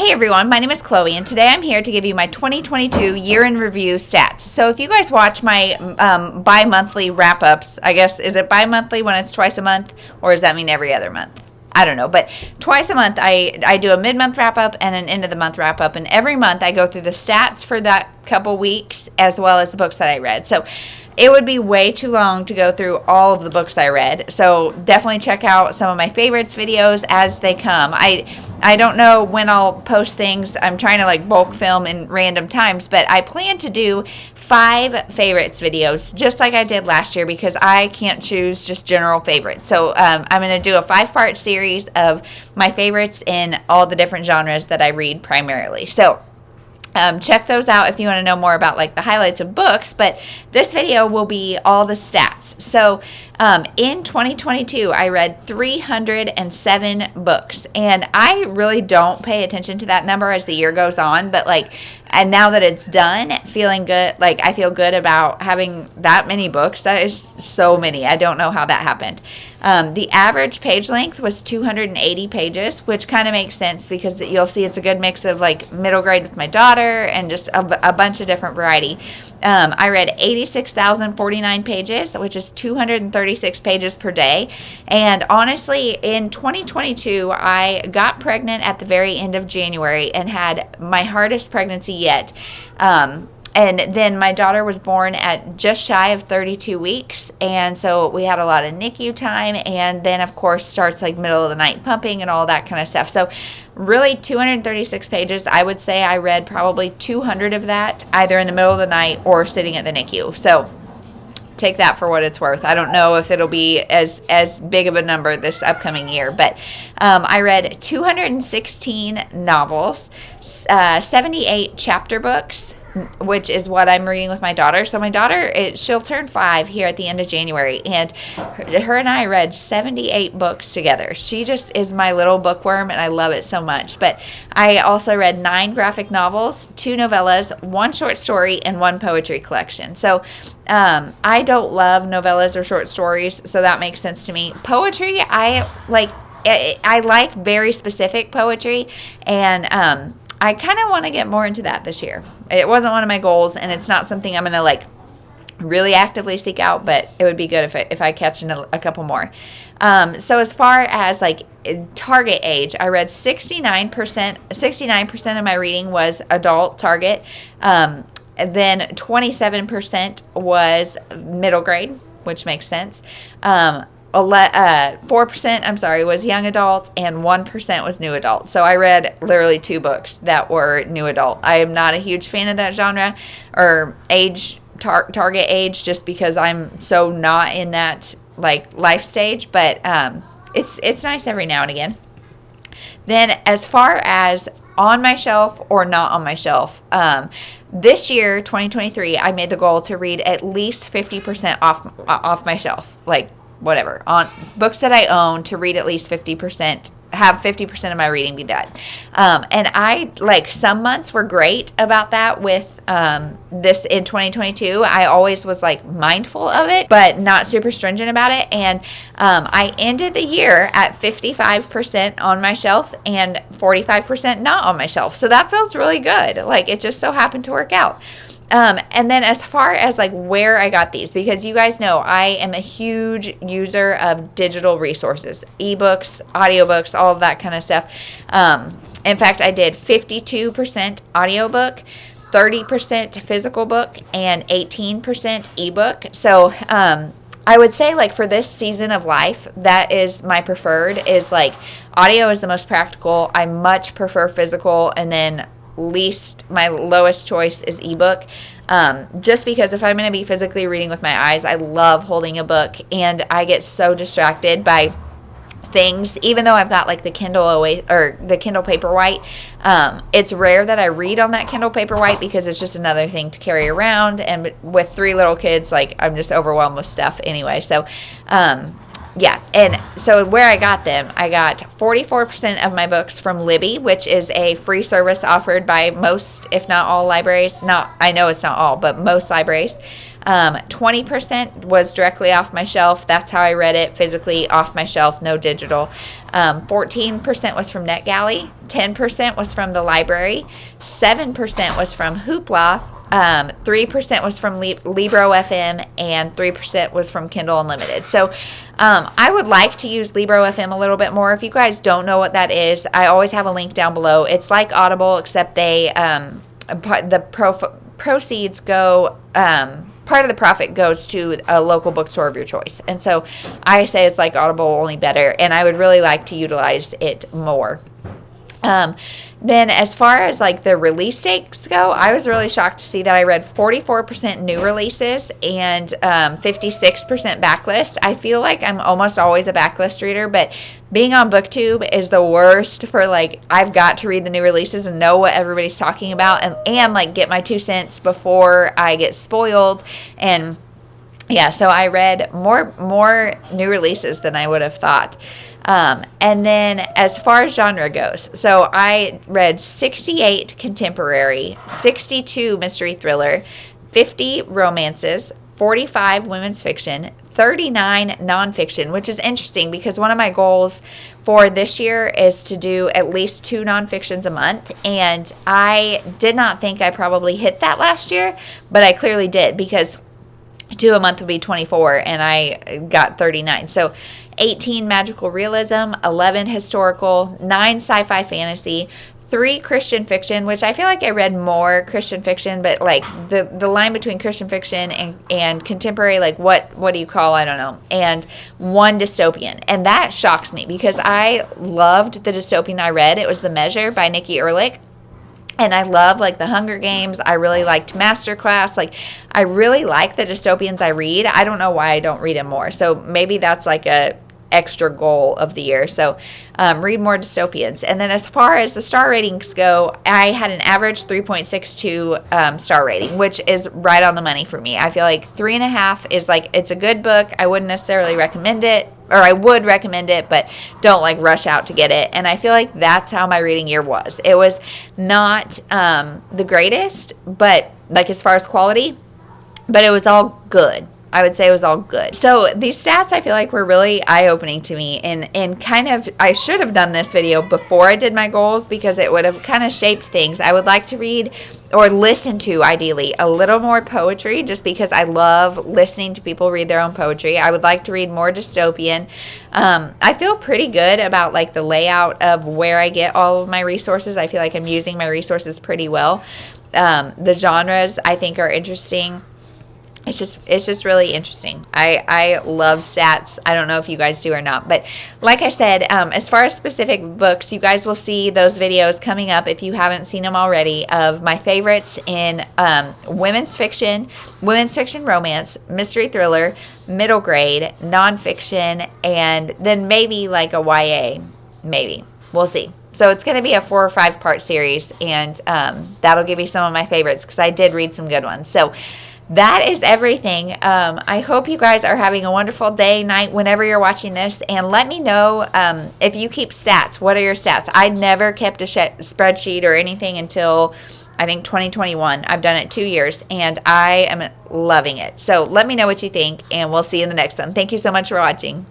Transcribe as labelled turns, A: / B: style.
A: Hey everyone, my name is Chloe, and today I'm here to give you my 2022 year in review stats. So if you guys watch my bi-monthly wrap-ups, I guess, is it bi-monthly when it's twice a month, or does that mean every other month? I don't know, but twice a month I do a mid-month wrap-up and an end-of-the-month wrap-up, and every month I go through the stats for that couple weeks as well as the books that I read. So it would be way too long to go through all of the books I read, so definitely check out some of my favorites videos as they come. I don't know when I'll post things. I'm trying to bulk film in random times, but I plan to do 5 favorites videos just like I did last year because I can't choose just general favorites. So I'm going to do a 5-part series of my favorites in all the different genres that I read primarily. So check those out if you want to know more about the highlights of books, but this video will be all the stats. So in 2022, I read 307 books, and I really don't pay attention to that number as the year goes on, but and now that it's done, feeling good, I feel good about having that many books. That is so many. I don't know how that happened. The average page length was 280 pages, which kind of makes sense because you'll see it's a good mix of middle grade with my daughter and just a bunch of different variety. I read 86,049 pages, which is 236 pages per day. And honestly, in 2022, I got pregnant at the very end of January and had my hardest pregnancy yet. And then my daughter was born at just shy of 32 weeks, and so we had a lot of NICU time, and then, of course, starts middle of the night pumping and all that kind of stuff. So really 236 pages. I would say I read probably 200 of that either in the middle of the night or sitting at the NICU. So take that for what it's worth. I don't know if it'll be as big of a number this upcoming year, but I read 216 novels, 78 chapter books, which is what I'm reading with my daughter. So my daughter, she'll turn 5 here at the end of January, and her and I read 78 books together. She just is my little bookworm, and I love it so much. But I also read 9 graphic novels, 2 novellas, 1 short story, and 1 poetry collection. So I don't love novellas or short stories, so that makes sense to me. Poetry, I like very specific poetry, and I kind of want to get more into that this year. It wasn't one of my goals, and it's not something I'm going to really actively seek out, but it would be good if I catch a couple more. So as far as target age, I read 69% of my reading was adult target. Then 27% was middle grade, which makes sense. 4% was young adult, and 1% was new adult. So I read literally 2 books that were new adult. I am not a huge fan of that genre or age target age, just because I'm so not in that life stage. But it's nice every now and again. Then as far as on my shelf or not on my shelf, this year 2023, I made the goal to read at least 50% off my shelf, whatever, on books that I own, to read at least 50%, have 50% of my reading be that. And I, some months were great about that with this in 2022. I always was mindful of it, but not super stringent about it. And I ended the year at 55% on my shelf and 45% not on my shelf. So that feels really good. It just so happened to work out. And then as far as where I got these, because you guys know I am a huge user of digital resources, ebooks, audiobooks, all of that kind of stuff. In fact, I did 52% audiobook, 30% physical book, and 18% ebook. So I would say for this season of life, that is my preferred, is audio is the most practical. I much prefer physical, and then my lowest choice is ebook, just because if I'm going to be physically reading with my eyes, I love holding a book, and I get so distracted by things. Even though I've got the Kindle or the Kindle Paperwhite, it's rare that I read on that Kindle Paperwhite because it's just another thing to carry around, and with 3 little kids, I'm just overwhelmed with stuff anyway. So yeah, and so where I got them, I got 44% of my books from Libby, which is a free service offered by most, if not all, libraries. I know it's not all, but most libraries. 20% was directly off my shelf. That's how I read it, physically off my shelf, no digital. 14% was from NetGalley. 10% was from the library. 7% was from Hoopla. 3% was from Libro FM, and 3% was from Kindle Unlimited. So I would like to use Libro FM a little bit more. If you guys don't know what that is, I always have a link down below. It's like Audible, except they proceeds go, part of the profit goes to a local bookstore of your choice. And so I say it's like Audible, only better, and I would really like to utilize it more. Then as far as like the release dates go, I was really shocked to see that I read 44% new releases and 56% backlist. I feel like I'm almost always a backlist reader, but being on booktube is the worst for like, I've got to read the new releases and know what everybody's talking about and like get my 2 cents before I get spoiled. And yeah, so I read more new releases than I would have thought. And then as far as genre goes, so I read 68 contemporary, 62 mystery thriller, 50 romances, 45 women's fiction, 39 nonfiction, which is interesting because one of my goals for this year is to do at least 2 nonfictions a month. And I did not think I probably hit that last year, but I clearly did, because 2 a month would be 24 and I got 39. So 18 magical realism, 11 historical, 9 sci-fi fantasy, 3 Christian fiction, which I feel like I read more Christian fiction, but like the line between Christian fiction and contemporary, like what do you call, I don't know, and 1 dystopian. And that shocks me because I loved the dystopian I read. It was The Measure by Nikki Ehrlich. And I love like the Hunger Games. I really liked Masterclass. Like I really like the dystopians I read. I don't know why I don't read them more. So maybe that's like a extra goal of the year. So read more dystopians. And then as far as the star ratings go, I had an average 3.62 star rating, which is right on the money for me. I feel like 3.5 is like, it's a good book. I wouldn't necessarily recommend it, or I would recommend it, but don't like rush out to get it. And I feel like that's how my reading year was. It was not the greatest, but like as far as quality, but it was all good. I would say it was all good. So these stats I feel like were really eye-opening to me, and kind of, I should have done this video before I did my goals because it would have kind of shaped things. I would like to read or listen to, ideally, a little more poetry just because I love listening to people read their own poetry. I would like to read more dystopian. I feel pretty good about like the layout of where I get all of my resources. I feel like I'm using my resources pretty well. The genres I think are interesting. It's just really interesting. I love stats. I don't know if you guys do or not. But like I said, as far as specific books, you guys will see those videos coming up if you haven't seen them already of my favorites in women's fiction romance, mystery thriller, middle grade, nonfiction, and then maybe like a YA. Maybe. We'll see. So it's going to be a 4 or 5 part series, and that'll give you some of my favorites because I did read some good ones. So that is everything. I hope you guys are having a wonderful day, night, whenever you're watching this. And let me know if you keep stats. What are your stats? I never kept a spreadsheet or anything until, I think, 2021. I've done it 2 years, and I am loving it. So let me know what you think, and we'll see you in the next one. Thank you so much for watching.